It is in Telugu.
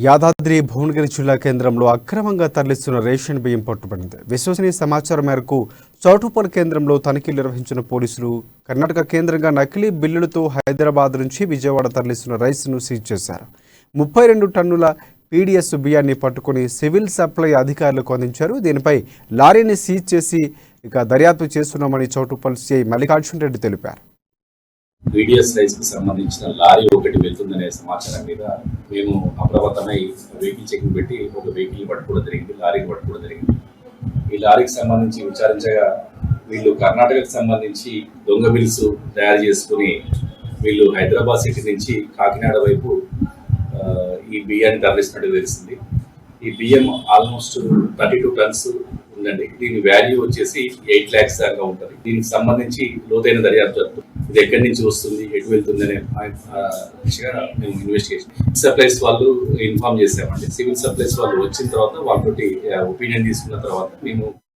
యాదాద్రి భువనగిరి జిల్లా కేంద్రంలో అక్రమంగా తరలిస్తున్న రేషన్ బియ్యం పట్టుబడింది. విశ్వసనీయ సమాచారం మేరకు చౌటుప్పల్ కేంద్రంలో తనిఖీలు నిర్వహించిన పోలీసులు కర్ణాటక కేంద్రంగా నకిలీ బిల్లులతో హైదరాబాద్ నుంచి విజయవాడ తరలిస్తున్న రైస్ను సీజ్ చేశారు. 32 టన్నుల పీడీఎస్ బియ్యాన్ని పట్టుకుని సివిల్ సప్లై అధికారులకు అందించారు. దీనిపై లారీని సీజ్ చేసి దర్యాప్తు చేస్తున్నామని చౌటుప్పల్ సిఐ మల్లికార్జున్ రెడ్డి తెలిపారు. పీడీఎస్ రైస్ కి సంబంధించిన లారీ ఒకటి వెళ్తుందనే సమాచారం మీద మేము అప్రమత్తమై వెహికల్ చెకింగ్ పెట్టి ఒక వెహికల్ పట్టుకోవడం జరిగింది, లారీని పట్టుకోవడం జరిగింది. ఈ లారీకి సంబంధించి విచారించగా వీళ్ళు కర్ణాటకకు సంబంధించి దొంగ బిల్స్ తయారు చేసుకుని వీళ్ళు హైదరాబాద్ సిటీ నుంచి కాకినాడ వైపు ఈ బియ్యాన్ని తరలిస్తున్నట్టు తెలిసింది. ఈ బియ్యం ఆల్మోస్ట్ 32 టన్స్ ఉందండి. దీని వాల్యూ వచ్చేసి 8 lakhs దాకా ఉంటుంది. దీనికి సంబంధించి లోతైన దర్యాప్తు జరుగుతుంది. ఇది ఎక్కడి నుంచి వస్తుంది, ఎటు వెళ్తుంది అనే దిశగా మేము ఇన్వెస్టిగేషన్ సప్లైస్ వాళ్ళు ఇన్ఫార్మ్ చేసామండి. సివిల్ సప్లైస్ వాళ్ళు వచ్చిన తర్వాత వాళ్ళతోటి ఒపీనియన్ తీసుకున్న తర్వాత మేము